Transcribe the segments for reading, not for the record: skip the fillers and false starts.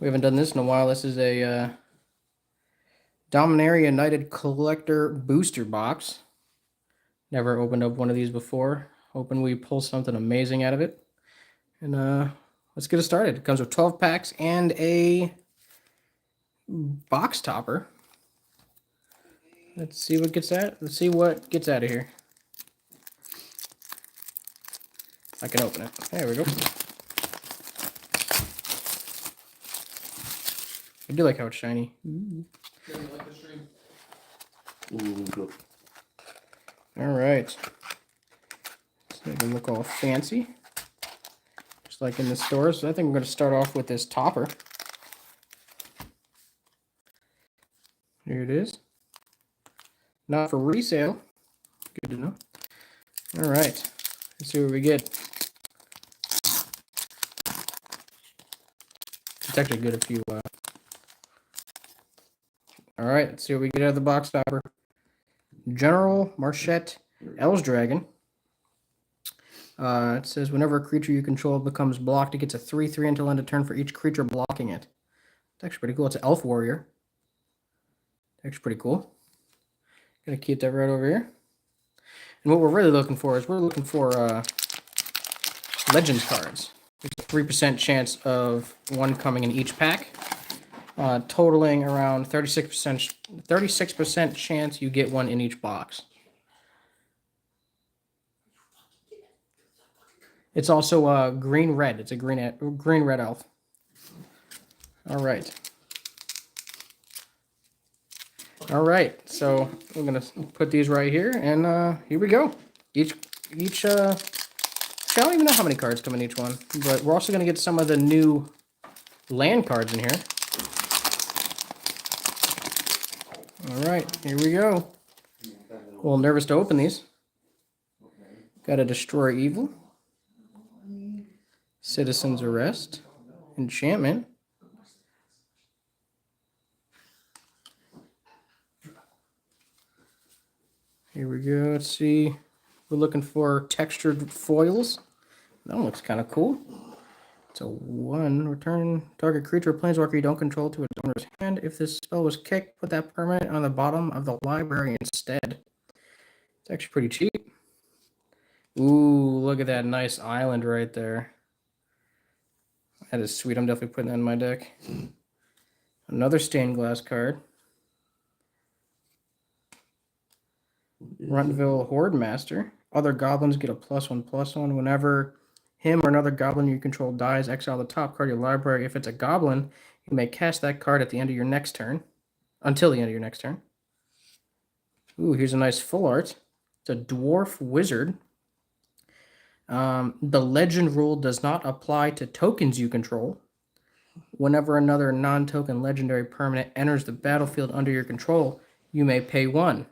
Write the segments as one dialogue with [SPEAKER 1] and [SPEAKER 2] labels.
[SPEAKER 1] We haven't done this in a while. This is a Dominaria United Collector Booster Box. Never opened up one of these before. Hoping we pull something amazing out of it. And let's get it started. It comes with 12 packs and a box topper. Let's see what gets out. Let's see what gets out of here. I can open it. There we go. I do like how it's shiny. All right. Let's make it look all fancy, just like in the store. So I think we're going to start off with this topper. Here it is. Not for resale. Good to know. All right. Let's see what we get. It's actually good if you... All right, let's see what we get out of the box topper. General Marchette Elves Dragon. It says whenever a creature you control becomes blocked, it gets a 3/3 until end of turn for each creature blocking it. It's actually pretty cool. It's an Elf Warrior. It's actually pretty cool. Gonna keep that right over here. And what we're really looking for is we're looking for Legends cards. There's a 3% chance of one coming in each pack. Totaling around 36% chance you get one in each box. It's also green-red. It's a green-red elf. All right. All right. So we're gonna put these right here, and here we go. Each. I don't even know how many cards come in each one, but we're also gonna get some of the new land cards in here. All right, here we go. A little nervous to open these. Got to Destroy Evil, Citizen's Arrest, Enchantment, here we go. Let's see. We're looking for textured foils. That one looks kind of cool. It's a 1. Return target creature or planeswalker you don't control to its owner's hand. If this spell was kicked, put that permanent on the bottom of the library instead. It's actually pretty cheap. Ooh, look at that nice island right there. That is sweet. I'm definitely putting that in my deck. Another stained glass card. Runtville Horde Master. Other goblins get a +1/+1 whenever him or another goblin you control dies. Exile the top card of your library. If it's a goblin, you may cast that card at the end of your next turn. Until the end of your next turn. Ooh, here's a nice full art. It's a Dwarf Wizard. The legend rule does not apply to tokens you control. Whenever another non-token legendary permanent enters the battlefield under your control, you may pay 1.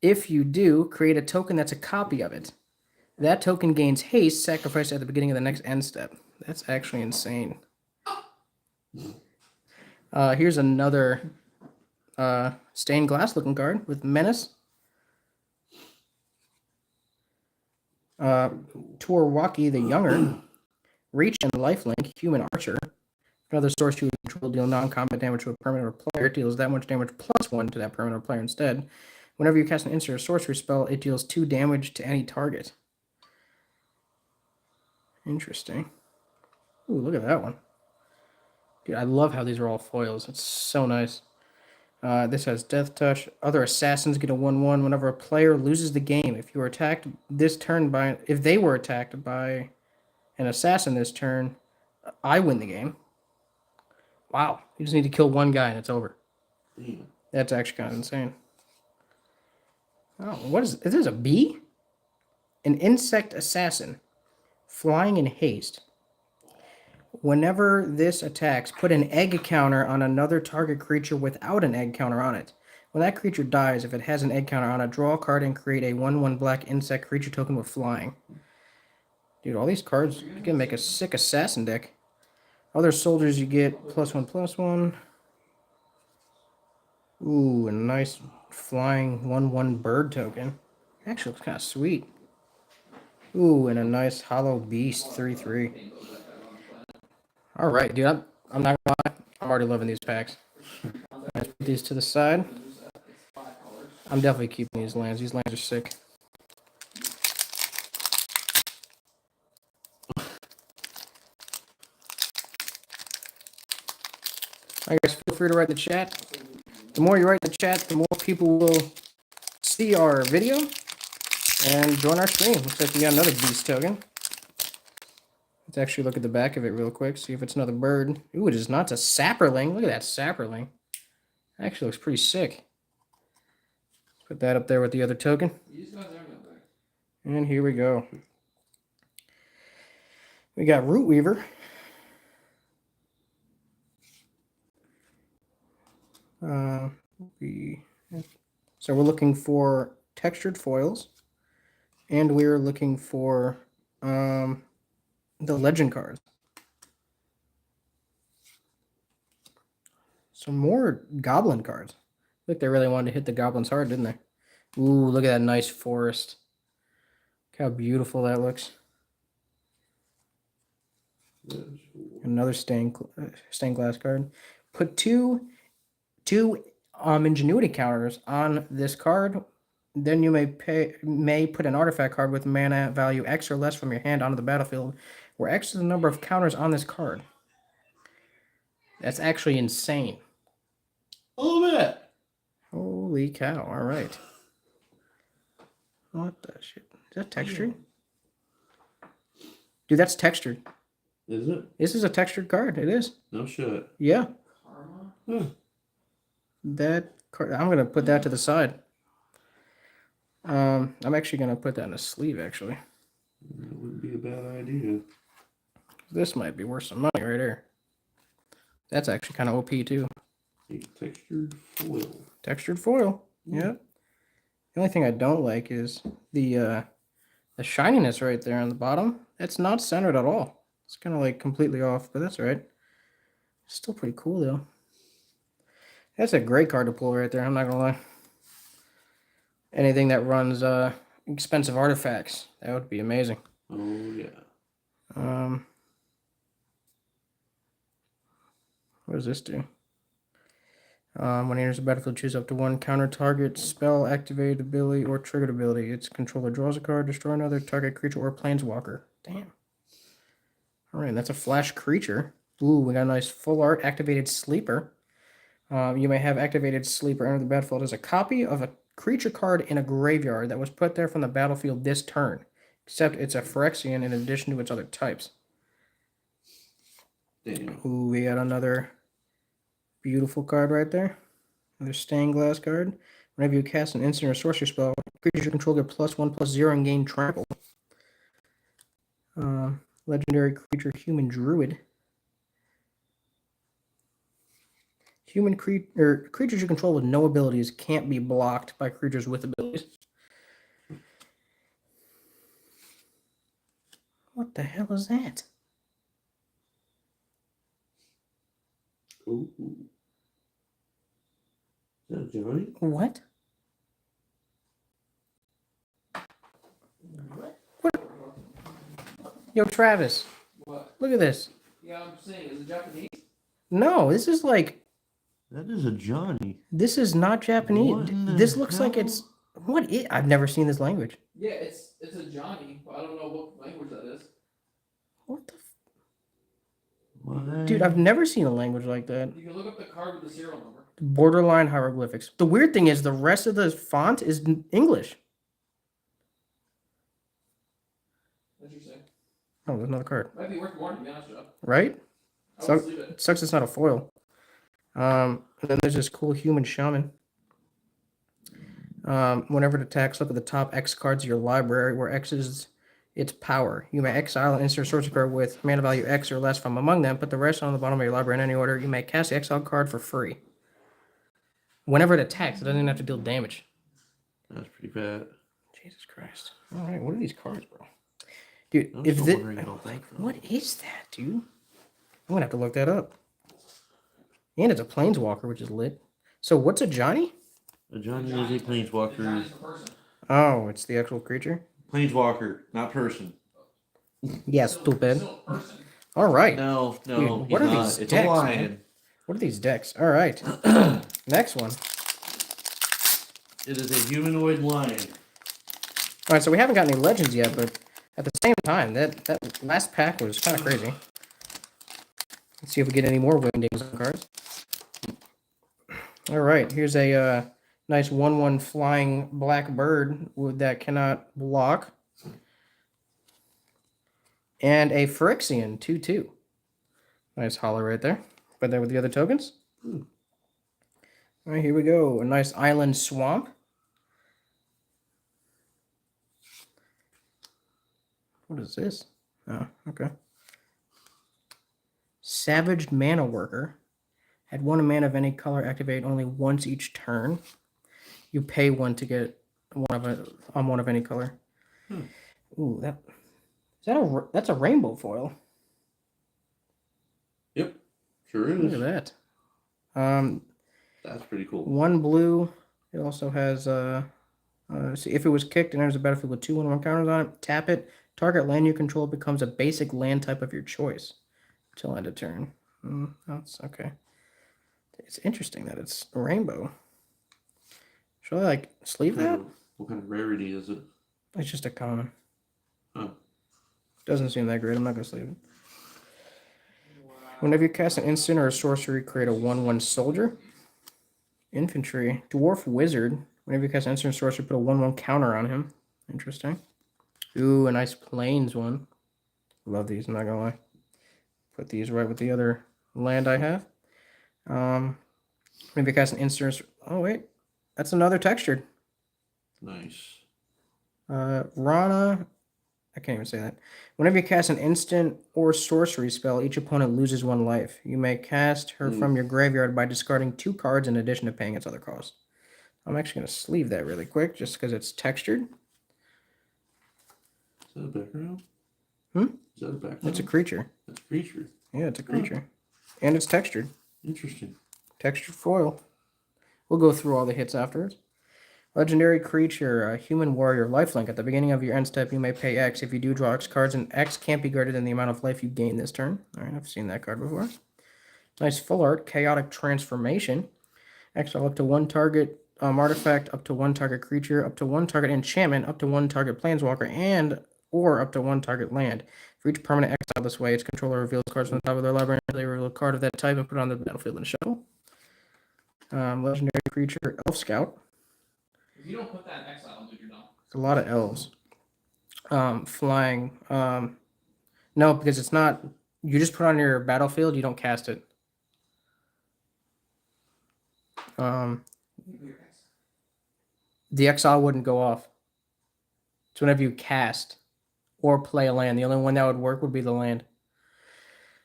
[SPEAKER 1] If you do, create a token that's a copy of it. That token gains haste, sacrificed at the beginning of the next end step. That's actually insane. Here's another stained glass looking card with Menace. Torwaki the Younger. Reach and Lifelink, Human Archer. Another source you control deal non-combat damage to a permanent or player. It deals that much damage +1 to that permanent or player instead. Whenever you cast an instant or sorcery spell, it deals 2 damage to any target. Interesting. Ooh, look at that one. Dude, I love how these are all foils. It's so nice. This has Death Touch. Other assassins get a 1/1 whenever a player loses the game. If you were attacked this turn by... If they were attacked by an assassin this turn, I win the game. Wow. You just need to kill one guy and it's over. That's actually kind of insane. Oh, what is this? A bee? An insect assassin. Flying in haste. Whenever this attacks, put an egg counter on another target creature without an egg counter on it. When that creature dies, if it has an egg counter on it, draw a card and create a 1/1 black insect creature token with flying. Dude, all these cards, you can make a sick assassin deck. Other soldiers, you get +1/+1. Ooh, a nice flying 1/1 bird token. Actually looks kind of sweet. Ooh, and a nice hollow beast 3/3. All right, dude. I'm not gonna lie. I'm already loving these packs. Let's put these to the side. I'm definitely keeping these lands. These lands are sick. I guess feel free to write in the chat. The more you write in the chat, the more people will see our video and join our stream. Looks like we got another beast token. Let's actually look at the back of it real quick, see if it's another bird. Ooh, it is not. It's a sapperling. Look at that sapperling. Actually looks pretty sick. Put that up there with the other token. And here we go. We got Root Weaver. So we're looking for textured foils, and we're looking for the legend cards. Some more goblin cards. Look, they really wanted to hit the goblins hard, didn't they? Ooh, look at that nice forest. Look how beautiful that looks. Another stained glass card. Put two ingenuity counters on this card. Then you may put an artifact card with mana value X or less from your hand onto the battlefield, where X is the number of counters on this card. That's actually insane.
[SPEAKER 2] A little bit.
[SPEAKER 1] Holy cow! All right. What the shit? Is that textured? Dude, that's textured.
[SPEAKER 2] Is it?
[SPEAKER 1] This is a textured card. It is.
[SPEAKER 2] No shit.
[SPEAKER 1] Yeah.
[SPEAKER 2] Huh.
[SPEAKER 1] That card. I'm gonna put that to the side. I'm actually gonna put that in a sleeve. Actually,
[SPEAKER 2] That wouldn't be a bad idea.
[SPEAKER 1] this might be worth some money right here. That's actually kind of OP too.
[SPEAKER 2] A textured foil.
[SPEAKER 1] Textured foil. Yeah. The only thing I don't like is the shininess right there on the bottom. It's not centered at all. It's kind of like completely off, but that's all right. Still pretty cool though. That's a great card to pull right there. I'm not gonna lie. Anything that runs expensive artifacts, that would be amazing.
[SPEAKER 2] Oh yeah.
[SPEAKER 1] What does this do? When it enters the battlefield, choose up to one counter target spell, activated ability, or triggered ability. Its controller draws a card, destroy another target creature or planeswalker. Damn. All right, that's a flash creature. Ooh, we got a nice full art activated sleeper. You may have activated sleeper enter the battlefield as a copy of a creature card in a graveyard that was put there from the battlefield this turn, except it's a Phyrexian in addition to its other types.
[SPEAKER 2] Damn.
[SPEAKER 1] Ooh, we got another beautiful card right there. Another stained glass card. Whenever you cast an instant or sorcery spell, creatures you control get +1/+0 and gain trample. Legendary creature, human druid. Creatures you control with no abilities can't be blocked by creatures with abilities. What the hell is that?
[SPEAKER 2] Ooh. Is that Johnny?
[SPEAKER 1] What? What? Yo, Travis.
[SPEAKER 3] What?
[SPEAKER 1] Look at this.
[SPEAKER 3] Yeah, I'm saying, is it Japanese?
[SPEAKER 1] No, this is like...
[SPEAKER 2] That is a Johnny.
[SPEAKER 1] This is not Japanese.
[SPEAKER 2] What in the
[SPEAKER 1] This looks like
[SPEAKER 2] hell?
[SPEAKER 1] it's... I've never seen this language.
[SPEAKER 3] Yeah, it's a Johnny, but I don't know what language that is.
[SPEAKER 1] What the...
[SPEAKER 2] What?
[SPEAKER 1] Dude, I've never seen a language like that.
[SPEAKER 3] You can look up the card with the serial number.
[SPEAKER 1] Borderline hieroglyphics. The weird thing is the rest of the font is English.
[SPEAKER 3] Interesting.
[SPEAKER 1] Oh, there's another card.
[SPEAKER 3] Might be worth more, to be honest, Joe.
[SPEAKER 1] Right?
[SPEAKER 3] I would sleeve it.
[SPEAKER 1] Sucks it's not a foil. And then there's this cool human shaman. Whenever it attacks, look at the top X cards of your library, where X is its power. You may exile an instant sorcery card with mana value X or less from among them, put the rest on the bottom of your library in any order. You may cast the exile card for free. Whenever it attacks, it doesn't even have to deal damage.
[SPEAKER 2] That's pretty bad.
[SPEAKER 1] Jesus Christ. All right, what are these cards, bro? Dude,
[SPEAKER 2] I'm
[SPEAKER 1] if
[SPEAKER 2] still
[SPEAKER 1] this...
[SPEAKER 2] wondering about that, though.
[SPEAKER 1] What is that, dude? I'm going to have to look that up. And it's a planeswalker, which is lit. So what's a Johnny?
[SPEAKER 2] A Johnny is a
[SPEAKER 3] The
[SPEAKER 2] planeswalker.
[SPEAKER 3] Johnny's a person.
[SPEAKER 1] Oh, it's the actual creature?
[SPEAKER 2] Planeswalker, not person.
[SPEAKER 1] Yeah,
[SPEAKER 3] Still-
[SPEAKER 1] stupid.
[SPEAKER 3] Still a person.
[SPEAKER 1] All right.
[SPEAKER 2] No,
[SPEAKER 1] Dude,
[SPEAKER 2] no,
[SPEAKER 1] what
[SPEAKER 2] he's
[SPEAKER 1] are
[SPEAKER 2] not.
[SPEAKER 1] these
[SPEAKER 2] It's
[SPEAKER 1] decks,
[SPEAKER 2] a
[SPEAKER 1] man?
[SPEAKER 2] lion.
[SPEAKER 1] What are these decks? All right. Next one.
[SPEAKER 2] It is a humanoid lion.
[SPEAKER 1] All right, so we haven't got any legends yet, but at the same time, that last pack was kind of crazy. Let's see if we get any more Wingdings on cards. All right, here's a nice 1/1 flying black bird that cannot block. And a Phyrexian 2/2. Nice hollow right there. Put that with the other tokens. All right, here we go. A nice island swamp. What is this? Oh, okay. Savaged Mana Worker. Had 1 mana of any color activate only once each turn. You pay 1 to get one of any color. Ooh, that's a rainbow foil.
[SPEAKER 2] Yep, sure is.
[SPEAKER 1] Look at that.
[SPEAKER 2] That's pretty cool.
[SPEAKER 1] 1 blue. It also has see, if it was kicked and there's a battlefield with 2 1/1 counters on it, tap it. Target land you control becomes a basic land type of your choice until end of turn. That's okay. It's interesting that it's a rainbow. Should I like sleeve that?
[SPEAKER 2] What kind of rarity is it?
[SPEAKER 1] It's just a common.
[SPEAKER 2] Oh.
[SPEAKER 1] Doesn't seem that great. I'm not gonna sleeve it. Whenever you cast an instant or a sorcery, create a 1/1 soldier. Infantry. Dwarf Wizard. Whenever you cast an instant or sorcery, put a 1/1 counter on him. Interesting. Ooh, a nice plains one. Love these, I'm not gonna lie. Put these right with the other land I have. Whenever you cast an instant. Oh wait, that's another textured.
[SPEAKER 2] Nice.
[SPEAKER 1] Rana. I can't even say that. Whenever you cast an instant or sorcery spell, each opponent loses 1 life. You may cast her from your graveyard by discarding 2 cards in addition to paying its other cost. I'm actually going to sleeve that really quick just because it's textured.
[SPEAKER 2] Is that a background?
[SPEAKER 1] Is
[SPEAKER 2] that a background?
[SPEAKER 1] It's a creature.
[SPEAKER 2] It's a creature.
[SPEAKER 1] Yeah, it's a creature. And it's textured.
[SPEAKER 2] Interesting.
[SPEAKER 1] Textured foil. We'll go through all the hits afterwards. Legendary creature, a human warrior, lifelink. At the beginning of your end step, you may pay X. If you do draw X cards, and X can't be greater than the amount of life you gain this turn. All right, I've seen that card before. Nice full art, chaotic transformation. Exile up to 1 target artifact, up to 1 target creature, up to 1 target enchantment, up to 1 target planeswalker, and or up to 1 target land. For each permanent exile this way, its controller reveals cards from the top of their library. They reveal a card of that type and put it on the battlefield in a shuffle. Legendary creature, Elf Scout.
[SPEAKER 3] If you don't put that in exile, dude, you're done.
[SPEAKER 1] It's a lot of elves. Flying. No, because it's not. You just put it on your battlefield. You don't cast it. The exile wouldn't go off. It's whenever you cast or play a land. The only one that would work would be the land.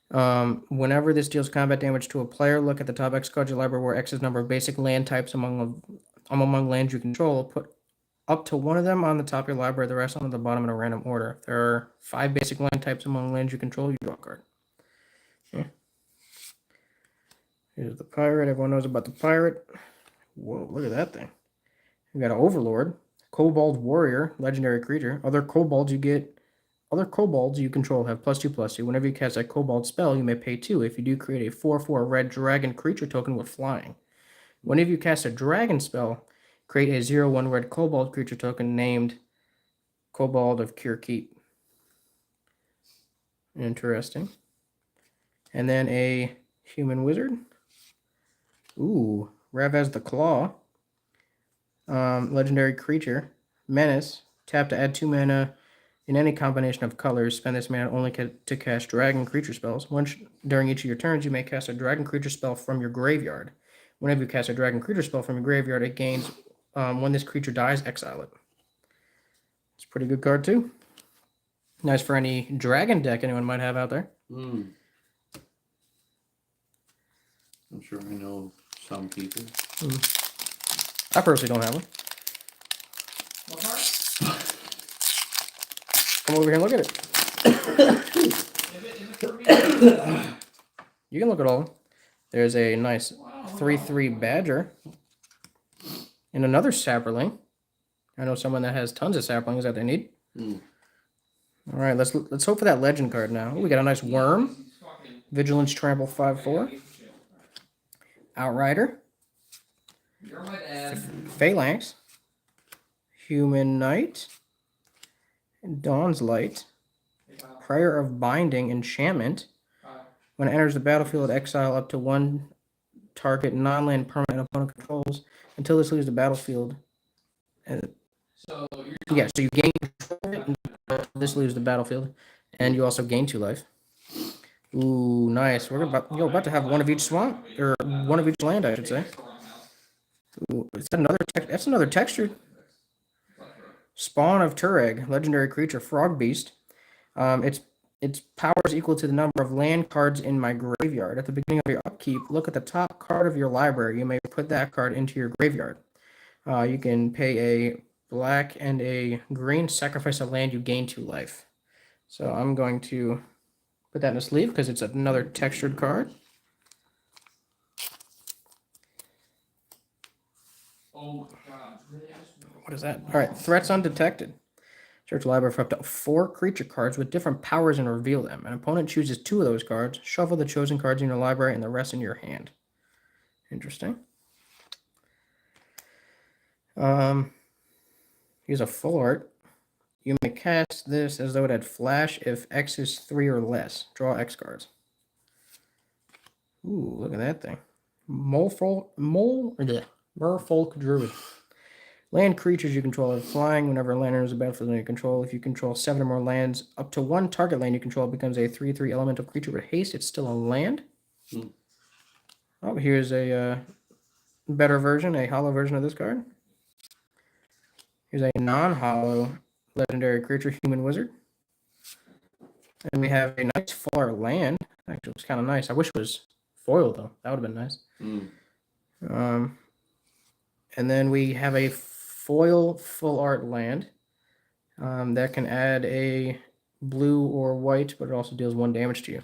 [SPEAKER 1] Whenever this deals combat damage to a player, look at the top X card of your library where X is number of basic land types among lands you control. Put up to 1 of them on the top of your library, the rest on the bottom in a random order. If there are 5 basic land types among lands you control, you draw a card. Yeah. Here's the pirate. Everyone knows about the pirate. Whoa, look at that thing. We got an Overlord, Kobold Warrior, legendary creature. Other kobolds you control have +2/+2. Whenever you cast a kobold spell, you may pay 2. If you do, create a 4/4 red dragon creature token with flying. Whenever you cast a dragon spell, create a 0/1 red kobold creature token named Kobold of Cure Keep. Interesting. And then a human wizard. Ooh, Ravaz the Claw. Legendary creature, Menace. Tap to add 2 mana in any combination of colors. Spend this mana only to cast dragon creature spells. Once during each of your turns, you may cast a dragon creature spell from your graveyard. Whenever you cast a dragon creature spell from your graveyard, it gains, when this creature dies, exile it. It's a pretty good card, too. Nice for any dragon deck anyone might have out there.
[SPEAKER 2] I'm sure I know some people.
[SPEAKER 1] I personally don't have one.
[SPEAKER 3] What part?
[SPEAKER 1] Come over here and look at it.
[SPEAKER 3] Is it for me?
[SPEAKER 1] You can look at all of them. There's a nice 3/3 Badger. And another Sapperling. I know someone that has tons of Saplings that they need. All right, let's hope for that legend card now. Ooh, we got a nice worm. Vigilance Trample 5/4. Outrider.
[SPEAKER 3] You're my dad.
[SPEAKER 1] Phalanx. Human Knight. Dawn's Light. Prayer of Binding Enchantment. When it enters the battlefield, exile up to one target non-land permanent opponent controls until this leaves the battlefield. And
[SPEAKER 3] So you're
[SPEAKER 1] yeah, so you gain control of it until this leaves the battlefield, and you also gain 2 life. Ooh, nice. We're about to have one of each swamp, or one of each land, I should say. Ooh, is that another? That's another texture. Spawn of Tureg, legendary creature, frog beast. Its power is equal to the number of land cards in my graveyard. At the beginning of your upkeep, look at the top card of your library. You may put that card into your graveyard. You can pay a black and a green, sacrifice a land, you gain 2 life. So I'm going to put that in a sleeve because it's another textured card.
[SPEAKER 3] Oh god.
[SPEAKER 1] What is that? All right, threats undetected. Search the library for up to 4 creature cards with different powers and reveal them. An opponent chooses 2 of those cards. Shuffle the chosen cards in your library and the rest in your hand. Interesting. Here's a full art. You may cast this as though it had flash if X is 3 or less. Draw X cards. Ooh, look at that thing. Merfolk Druid. Land creatures you control are flying whenever a land enters the battlefield under your control. If you control 7 or more lands, up to 1 target land you control becomes a 3/3 elemental creature with haste. It's still a land. Oh, here's a better version, a hollow version of this card. Here's a non-hollow legendary creature, human wizard. And we have a nice fuller land. Actually, looks kind of nice. I wish it was foil, though. That would have been nice. And then we have a foil full art land that can add a blue or white, but it also deals 1 damage to you.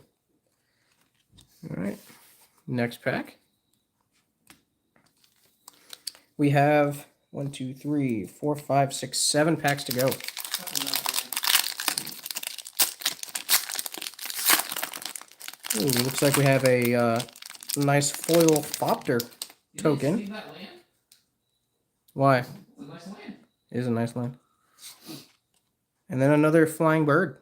[SPEAKER 1] All right. Next pack. We have 1, 2, 3, 4, 5, 6, 7 packs to go. Ooh, looks like we have a nice foil Thopter token.
[SPEAKER 3] See that land?
[SPEAKER 1] Why?
[SPEAKER 3] It's a nice land.
[SPEAKER 1] It is a nice land. And then another flying bird.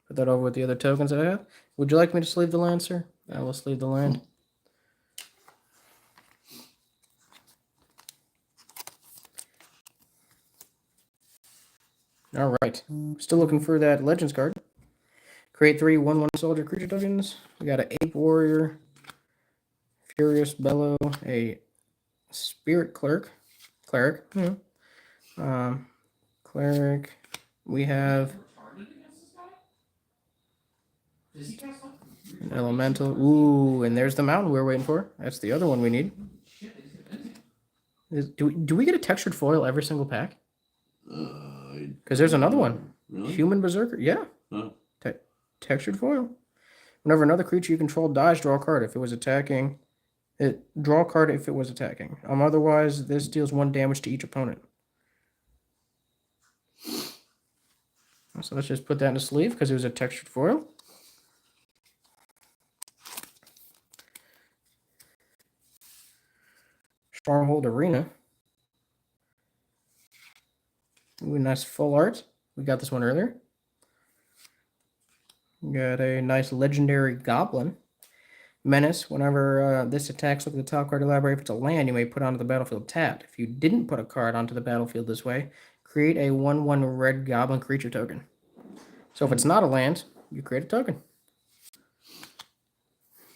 [SPEAKER 1] Put that over with the other tokens that I have. Would you like me to sleeve the land, sir? I will sleeve the land. All right. Still looking for that Legends card. Create 3 1/1 soldier creature tokens. We got an Ape Warrior, Furious Bellow, a Spirit Cleric. Cleric. We have an Elemental. Ooh, and there's the mountain we're waiting for. That's the other one we need. Do we get a textured foil every single pack? Because there's another one.
[SPEAKER 2] Really?
[SPEAKER 1] Human Berserker. Yeah.
[SPEAKER 2] Huh.
[SPEAKER 1] Textured foil. Whenever another creature you control dies, draw a card. If it was attacking, draw a card if it was attacking. Otherwise, this deals 1 damage to each opponent. So let's just put that in a sleeve because it was a textured foil. Stronghold Arena. Ooh, nice full art. We got this one earlier. We got a nice legendary Goblin. Menace. Whenever this attacks, look at the top card of the library. If it's a land, you may put onto the battlefield tapped. If you didn't put a card onto the battlefield this way, create a 1/1 red Goblin creature token. So if it's not a land, you create a token.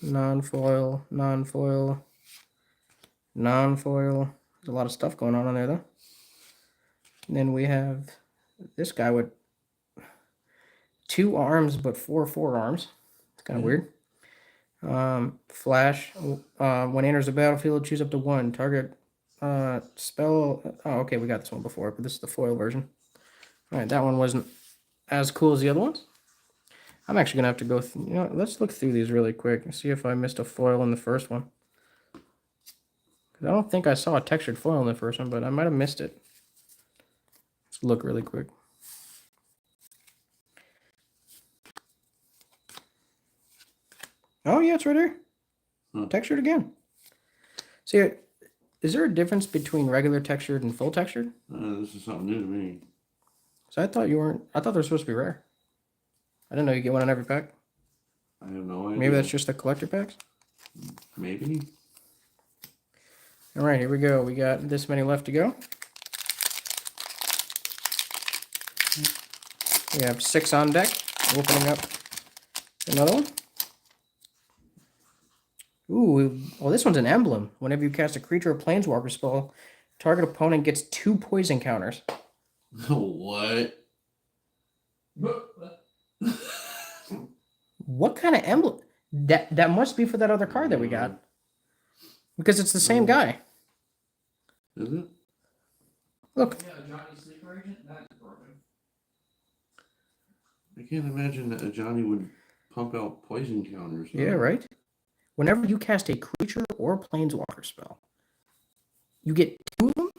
[SPEAKER 1] Non-foil, non-foil, non-foil. There's a lot of stuff going on there, though. And then we have this guy with 2 arms but 4 forearms. It's kind of weird. Flash. When it enters the battlefield, choose up to 1 target spell. Oh, okay, we got this one before, but this is the foil version. All right, that one wasn't as cool as the other ones. I'm actually gonna have to go. Let's look through these really quick and see if I missed a foil in the first one. Because I don't think I saw a textured foil in the first one, but I might have missed it. Let's look really quick. Oh, yeah, it's right here.
[SPEAKER 2] Huh.
[SPEAKER 1] Textured again. See, is there a difference between regular textured and full textured?
[SPEAKER 2] This is something new to me.
[SPEAKER 1] So I thought you weren't. I thought they're supposed to be rare. I didn't know you get one in every pack.
[SPEAKER 2] I have no idea.
[SPEAKER 1] Maybe that's just the collector packs.
[SPEAKER 2] Maybe.
[SPEAKER 1] All right, here we go. We got this many left to go. We have 6 on deck. Opening up another one. Ooh, well, this one's an emblem. Whenever you cast a creature or planeswalker spell, target opponent gets 2 poison counters.
[SPEAKER 2] What?
[SPEAKER 1] What kind of emblem? That must be for that other card that we got. Because it's the same guy.
[SPEAKER 2] Is it?
[SPEAKER 1] Look.
[SPEAKER 3] Yeah, Johnny Sleeper Agent? That is broken.
[SPEAKER 2] I can't imagine that a Johnny would pump out poison counters.
[SPEAKER 1] Yeah, right? Whenever you cast a creature or planeswalker spell, you get 2 of them.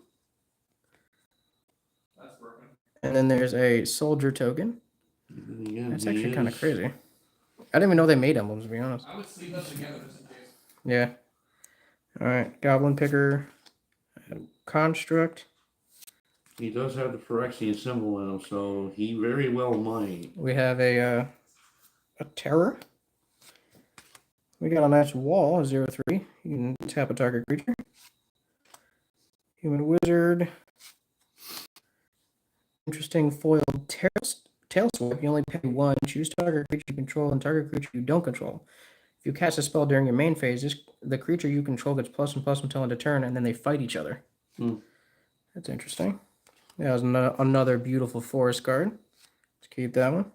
[SPEAKER 3] That's broken.
[SPEAKER 1] And then there's a soldier token.
[SPEAKER 2] And then again,
[SPEAKER 1] That's
[SPEAKER 2] he
[SPEAKER 1] actually kind of
[SPEAKER 2] is-
[SPEAKER 1] crazy. I didn't even know they made emblems, to be honest.
[SPEAKER 3] I would sleeve them together just in case.
[SPEAKER 1] Yeah. All right, Goblin Picker, Construct.
[SPEAKER 2] He does have the Phyrexian symbol in him, so he very well might.
[SPEAKER 1] We have a Terror. We got a nice wall, a 0/3. You can tap a target creature. Human Wizard. Interesting foiled tail swipe. You only pay 1. Choose target creature you control and target creature you don't control. If you cast a spell during your main phase, the creature you control gets +1/+1 until end of turn, and then they fight each other. That's interesting. That was another beautiful forest card. Let's keep that one.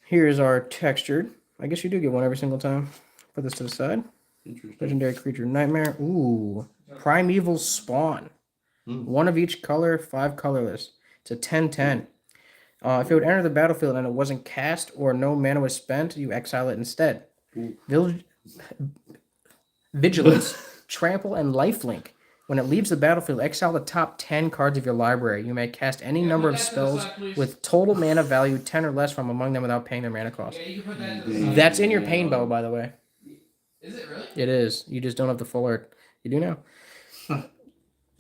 [SPEAKER 1] Here's our textured. I guess you do get one every single time. Put this to the side.
[SPEAKER 2] Interesting.
[SPEAKER 1] Legendary creature Nightmare. Ooh. Primeval Spawn. 1 of each color, 5 colorless. It's a 10/10. If it would enter the battlefield and it wasn't cast or no mana was spent, you exile it instead. Vigilance, Trample, and Lifelink. When it leaves the battlefield, exile the top 10 cards of your library. You may cast any number of spells with total mana value 10 or less from among them without paying their mana cost.
[SPEAKER 3] Yeah, you can put that to the side.
[SPEAKER 1] That's in your pain bow, by the way.
[SPEAKER 3] Is it really?
[SPEAKER 1] It is. You just don't have the full art. You do now.
[SPEAKER 3] Yeah,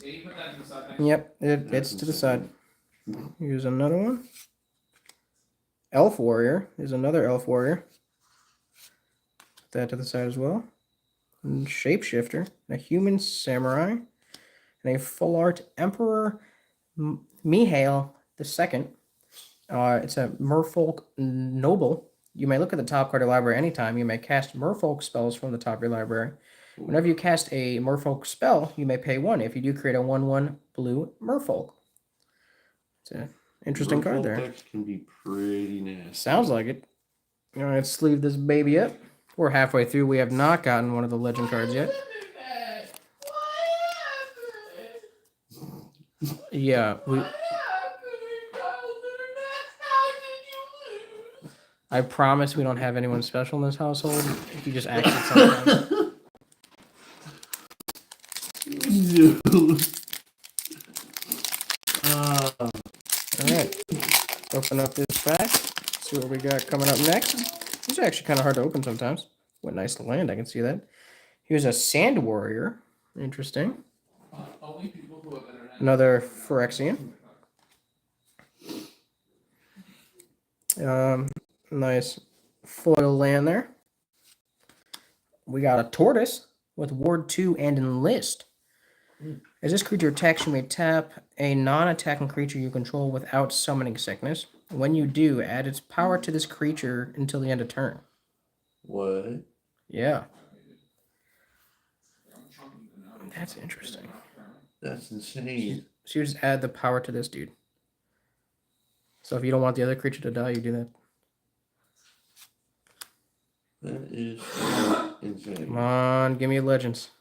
[SPEAKER 3] you put that to the side.
[SPEAKER 1] Yep, it's to the side. Here's another one. Elf Warrior is another Elf Warrior. Put that to the side as well. And Shapeshifter, a Human Samurai, and a full art Emperor Mihail II. It's a Merfolk Noble. You may look at the top card of your library anytime. You may cast Merfolk spells from the top of your library. Whenever you cast a Merfolk spell, you may pay 1. If you do, create a 1/1 blue Merfolk. It's an interesting card there.
[SPEAKER 2] Decks can be pretty nasty.
[SPEAKER 1] Sounds like it. All right, let's sleeve this baby up. We're halfway through. We have not gotten one of the legend cards yet. Yeah, I promise we don't have anyone special in this household. If you just act it sometimes. All right, open up this pack. See what we got coming up next. These are actually kind of hard to open sometimes. What nice land, I can see that. Here's a Sand Warrior. Interesting.
[SPEAKER 3] Only people who have internet.
[SPEAKER 1] Another Phyrexian. Nice foil land there. We got a Tortoise with Ward 2 and Enlist. As this creature attacks, you may tap a non-attacking creature you control without summoning sickness. When you do, add its power to this creature until the end of turn.
[SPEAKER 2] What?
[SPEAKER 1] Yeah. That's interesting.
[SPEAKER 2] That's insane.
[SPEAKER 1] So you just add the power to this dude. So if you don't want the other creature to die, you do that.
[SPEAKER 2] That is insane.
[SPEAKER 1] Come on, give me legends.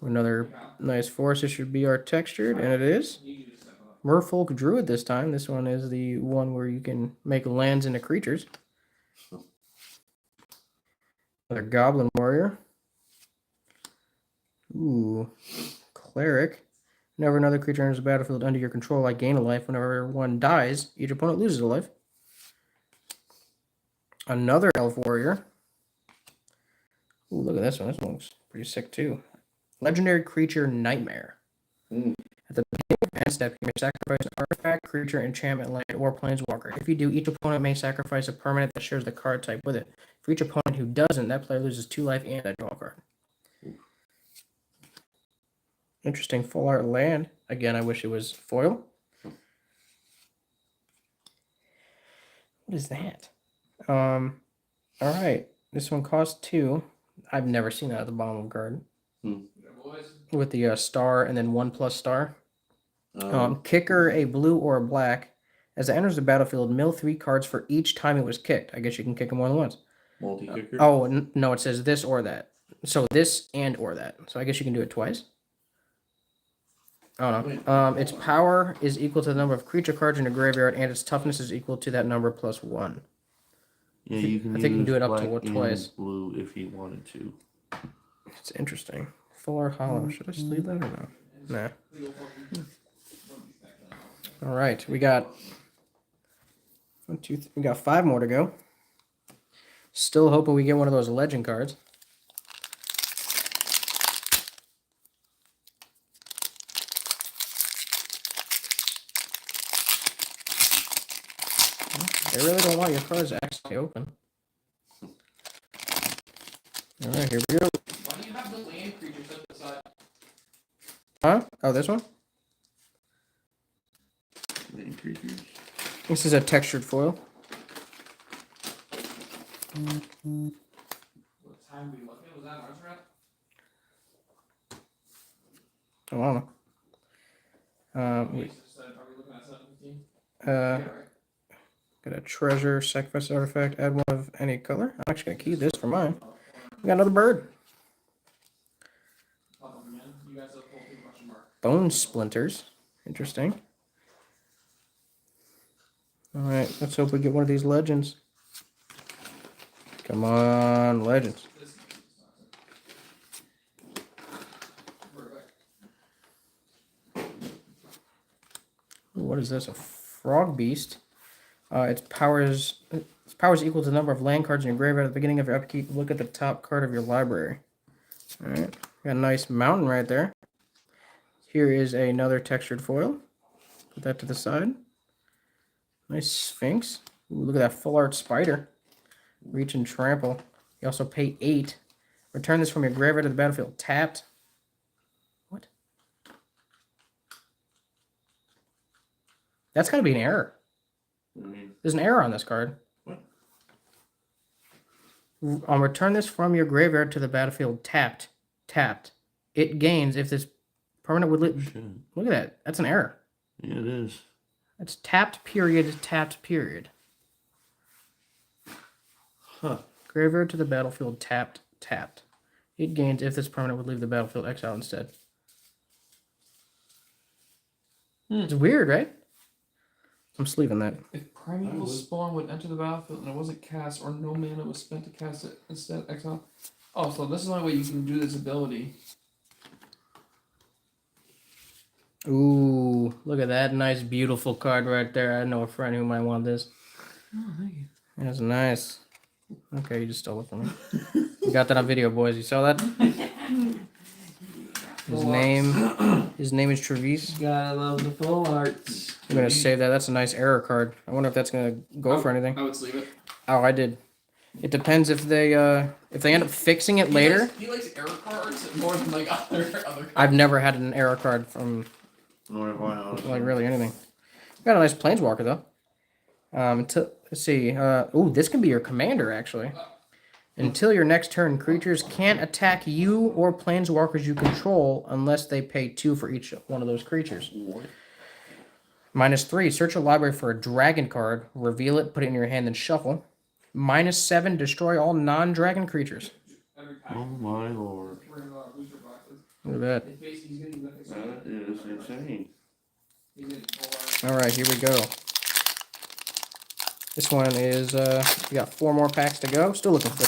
[SPEAKER 1] Another nice forest. This should be our textured, and it is. Merfolk Druid this time. This one is the one where you can make lands into creatures. Another Goblin Warrior. Ooh. Cleric. Whenever another creature enters the battlefield under your control, I gain a life. Whenever one dies, each opponent loses a life. Another Elf Warrior. Ooh, look at this one. This one looks pretty sick too. Legendary creature Nightmare. At the beginning of end step, you may sacrifice an artifact, creature, enchantment, land, or planeswalker. If you do, each opponent may sacrifice a permanent that shares the card type with it. For each opponent who doesn't, that player loses 2 life and a draw card. Interesting full art land. Again, I wish it was foil. What is that? All right. This one costs 2. I've never seen that at the bottom of a card. With the star and then 1+ star. Kicker, a blue or a black. As it enters the battlefield, mill 3 cards for each time it was kicked. I guess you can kick them more than once.
[SPEAKER 2] Multi-kicker?
[SPEAKER 1] No, it says this or that. So this and or that. So I guess you can do it twice. Oh no. Its power is equal to the number of creature cards in the graveyard, and its toughness is equal to that number plus 1.
[SPEAKER 2] Yeah, you can.
[SPEAKER 1] I think you can do it up to
[SPEAKER 2] black
[SPEAKER 1] twice.
[SPEAKER 2] and blue if you wanted to.
[SPEAKER 1] It's interesting. Full art hollow. Should I sleeve that or no? Nah. All right, we got 1, 2, 3. We got 5 more to go. Still hoping we get one of those legend cards. They really don't want your cards actually open. All right, here we go.
[SPEAKER 3] Why do you have the land creature set aside?
[SPEAKER 1] Huh? Oh, this one?
[SPEAKER 2] Land creatures.
[SPEAKER 1] This is a textured foil.
[SPEAKER 3] What time were you looking at? Was that an arts wrap?
[SPEAKER 1] Oh, I don't know.
[SPEAKER 3] Are we looking at 7:15?
[SPEAKER 1] Uh,
[SPEAKER 3] right.
[SPEAKER 1] Got a treasure, sacrifice artifact, add one of any color. I'm actually gonna keep this for mine. We got another bird.
[SPEAKER 3] You guys have question mark.
[SPEAKER 1] Bone splinters. Interesting. All right, let's hope we get one of these legends. Come on, legends. Ooh, what is this? A frog beast. Its power is equal to the number of land cards in your graveyard at the beginning of your upkeep. Look at the top card of your library. All right, got a nice mountain right there. Here is another textured foil. Put that to the side. Nice Sphinx. Ooh, look at that full art spider. Reach and trample. You also pay 8. Return this from your graveyard to the battlefield tapped. What? That's gotta be an error. There's an error on this card.
[SPEAKER 2] What?
[SPEAKER 1] Return this from your graveyard to the battlefield tapped. Tapped. It gains if this permanent would look at that. That's an error.
[SPEAKER 2] Yeah, it is.
[SPEAKER 1] That's tapped period, tapped period.
[SPEAKER 2] Huh.
[SPEAKER 1] Graveyard to the battlefield tapped, tapped. It gains if this permanent would leave the battlefield exile instead. It's weird, right? I'm sleeving that.
[SPEAKER 3] If Primeval Spawn would enter the battlefield and it wasn't cast, or no mana was spent to cast it instead exile. Oh, so this is the only way you can do this ability.
[SPEAKER 1] Ooh, look at that nice, beautiful card right there. I know a friend who might want this.
[SPEAKER 3] Oh, thank you.
[SPEAKER 1] That's nice. Okay, you just stole it from me. You got that on video, boys. You saw that? His name is Travis.
[SPEAKER 3] Gotta love the full arts.
[SPEAKER 1] I'm gonna save that. That's a nice error card. I wonder if that's gonna go for anything.
[SPEAKER 3] I would sleeve it.
[SPEAKER 1] Oh, I did. It depends if they end up fixing it later.
[SPEAKER 3] He likes error cards more than like other cards.
[SPEAKER 1] I've never had an error card from
[SPEAKER 2] Nor have I, honestly.
[SPEAKER 1] like really anything. Got a nice planeswalker though. Let's see. Ooh, this can be your commander actually. Until your next turn, creatures can't attack you or planeswalkers you control unless they pay 2 for each one of those creatures. -3, search a library for a dragon card, reveal it, put it in your hand, then shuffle. -7, destroy all non-dragon creatures.
[SPEAKER 2] Oh my lord.
[SPEAKER 1] Look at that.
[SPEAKER 2] That is insane.
[SPEAKER 1] All right, here we go. This one is, we got 4 more packs to go. Still looking for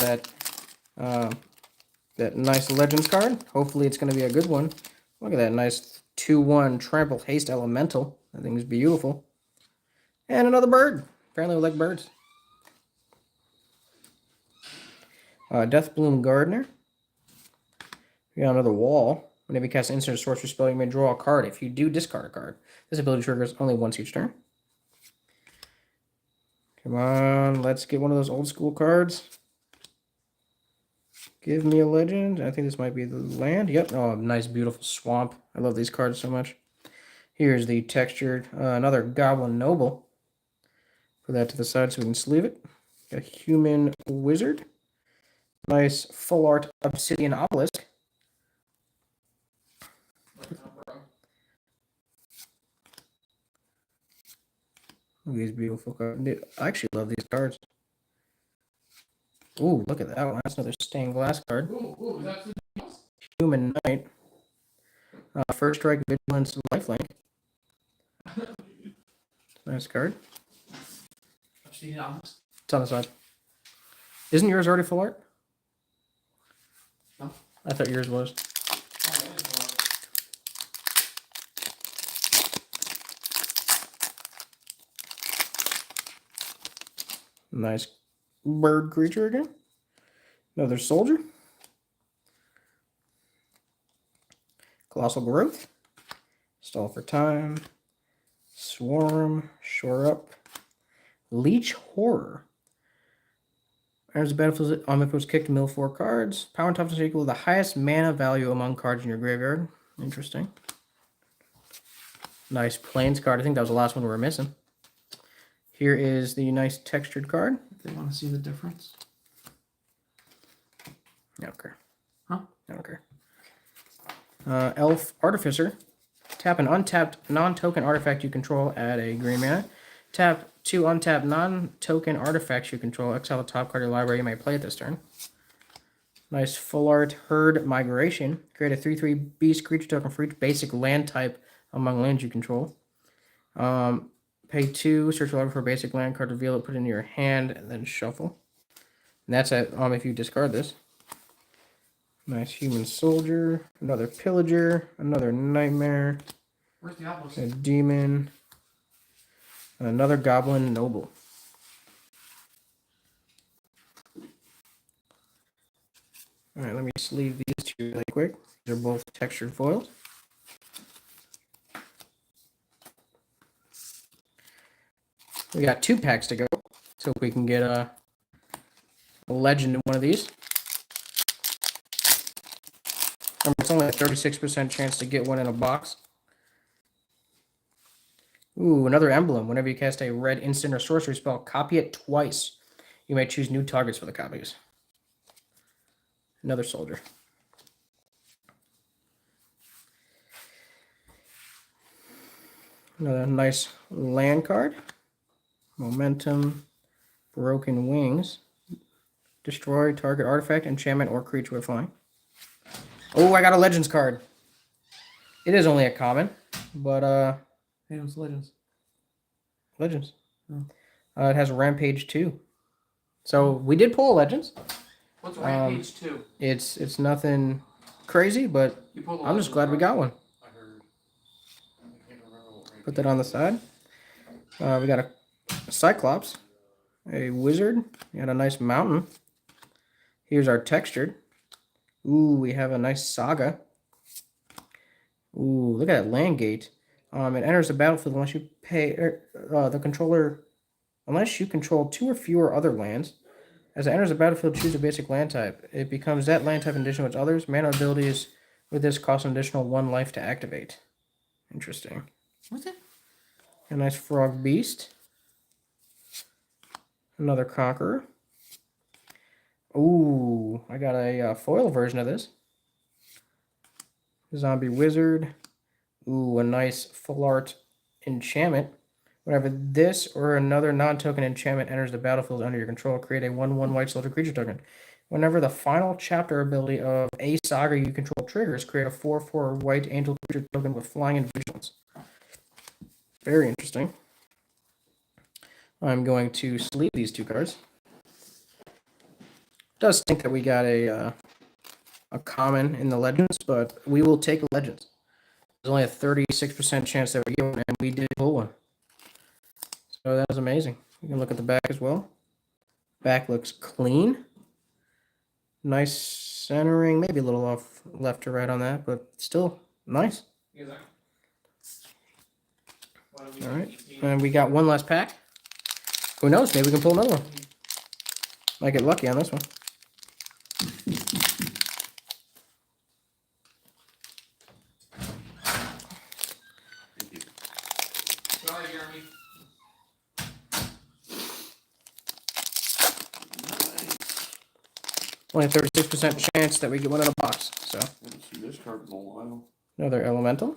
[SPEAKER 1] that nice Legends card. Hopefully it's going to be a good one. Look at that nice 2/1 Trample Haste Elemental. That thing is beautiful. And another bird. Apparently we like birds. Deathbloom Gardener. We got another wall. Whenever you cast an instant or sorcery spell, you may draw a card. If you do, discard a card. This ability triggers only once each turn. Come on, let's get one of those old school cards. Give me a legend. I think this might be the land. Yep. Oh, nice, beautiful swamp. I love these cards so much. Here's the textured, another Goblin Noble. Put that to the side so we can sleeve it. A Human Wizard. Nice full art Obsidian Obelisk. Look at these beautiful cards. I actually love these cards. Ooh, look at that one. That's another stained glass card.
[SPEAKER 3] Ooh, that's the
[SPEAKER 1] Human Knight. First Strike, Vigilance, Lifelink. Nice card.
[SPEAKER 3] Obsidian Obelisk.
[SPEAKER 1] It's on the side. Isn't yours already full art?
[SPEAKER 3] No.
[SPEAKER 1] I thought yours was. Nice bird creature again. Another soldier. Colossal Growth. Stall for Time. Swarm. Shore Up. Leech Horror. Enters the battlefield if it was kicked, mill 4 cards. Power and toughness are equal to the highest mana value among cards in your graveyard. Interesting. Nice Plains card. I think that was the last one we were missing. Here is the nice textured card.
[SPEAKER 3] They want to see the difference.
[SPEAKER 1] I don't care.
[SPEAKER 3] Huh?
[SPEAKER 1] I don't care. Elf Artificer. Tap an untapped non-token artifact you control, add a green mana. Tap 2 untapped non-token artifacts you control, exile the top card of your library you may play it this turn. Nice full art Herd Migration. Create a 3/3 beast creature token for each basic land type among lands you control. Pay 2, search your library for a basic land card, reveal it, put it in your hand, and then shuffle. And that's it if you discard this. Nice Human Soldier, another Pillager, another Nightmare,
[SPEAKER 3] Where's the obelisk?
[SPEAKER 1] a Demon, and another Goblin Noble. Alright, let me sleeve these two really quick. These are both textured foils. We got 2 packs to go. So if we can get a legend in one of these. Remember, it's only a 36% chance to get one in a box. Ooh, another emblem. Whenever you cast a red instant or sorcery spell, copy it twice. You may choose new targets for the copies. Another soldier. Another nice land card. Momentum. Broken Wings. Destroy target artifact, enchantment, or creature with flying. Oh, I got a Legends card. It is only a common, but
[SPEAKER 3] Hey, it's Legends.
[SPEAKER 1] Legends.
[SPEAKER 3] Oh.
[SPEAKER 1] It has Rampage 2. So we did pull Legends.
[SPEAKER 3] What's Rampage 2?
[SPEAKER 1] It's nothing crazy, but
[SPEAKER 3] You pulled the
[SPEAKER 1] I'm just
[SPEAKER 3] Legends
[SPEAKER 1] glad we
[SPEAKER 3] card.
[SPEAKER 1] got one.
[SPEAKER 3] I heard. I can't remember what
[SPEAKER 1] Put that on the side. We got a Cyclops, a Wizard, and a nice Mountain. Here's our textured. Ooh, we have a nice Saga. Ooh, look at that land gate. It enters the battlefield unless you pay the controller, unless you control 2 or fewer other lands. As it enters the battlefield, choose a basic land type. It becomes that land type in addition with others. Mana abilities with this cost an additional 1 life to activate. Interesting.
[SPEAKER 3] What's it?
[SPEAKER 1] A nice Frog Beast. Another Conqueror. Ooh, I got a foil version of this. Zombie Wizard. Ooh, a nice full art enchantment. Whenever this or another non-token enchantment enters the battlefield under your control, create a 1/1 white soldier creature token. Whenever the final chapter ability of a saga you control triggers, create a 4/4 white angel creature token with flying and vigilance. Very interesting. I'm going to sleeve these 2 cards. Does stink that we got a common in the Legends, but we will take Legends. There's only a 36% chance that we get one, and we did pull one. So that was amazing. You can look at the back as well. Back looks clean. Nice centering, maybe a little off left to right on that, but still nice. All right, and we got one last pack. Who knows? Maybe we can pull another one. Might get lucky on this one.
[SPEAKER 3] Sorry, Jeremy.
[SPEAKER 1] Only 36% chance that we get one in a box. So
[SPEAKER 2] Haven't seen this card in a while.
[SPEAKER 1] another elemental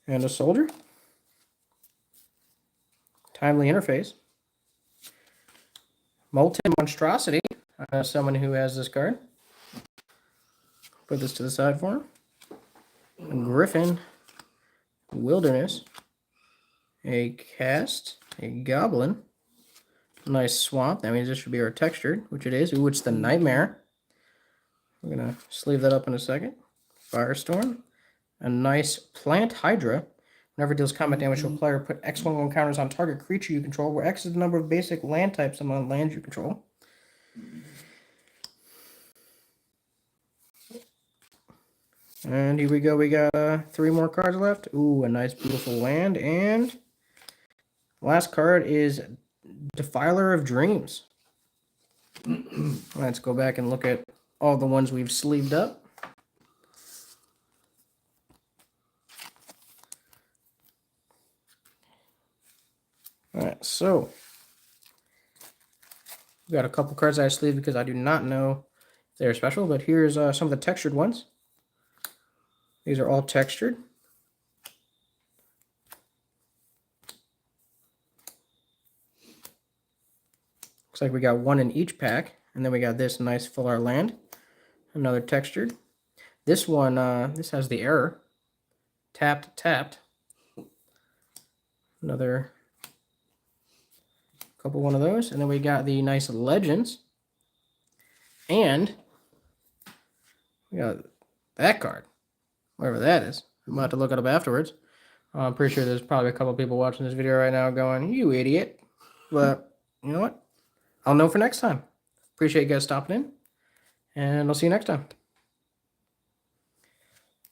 [SPEAKER 1] and a soldier. Timely interface. Molten monstrosity. Someone who has this card. Put this to the side for him. A Griffin. Wilderness. A cast. A goblin. Nice swamp. That means this should be our textured, which it is. Ooh, it's the Nightmare. We're going to sleeve that up in a second. Firestorm. A nice Plant Hydra. Whenever it deals combat damage to a player, put X1 counters on target creature you control, where X is the number of basic land types among lands you control. And here we go. We got 3 more cards left. Ooh, a nice, beautiful land. And last card is Defiler of Dreams. Let's go back and look at all the ones we've sleeved up. All right, so we got a couple cards I sleeved because I do not know if they're special, but here's some of the textured ones. These are all textured. Looks like we got one in each pack, and then we got this nice full art land, another textured. This one, this has the error, tapped, tapped. Another couple one of those, and then we got the nice legends, and we got that card, wherever that is. I'm about to look it up afterwards. I'm pretty sure there's probably a couple people watching this video right now going, "You idiot!" But you know what? I'll know for next time. Appreciate you guys stopping in, and I'll see you next time.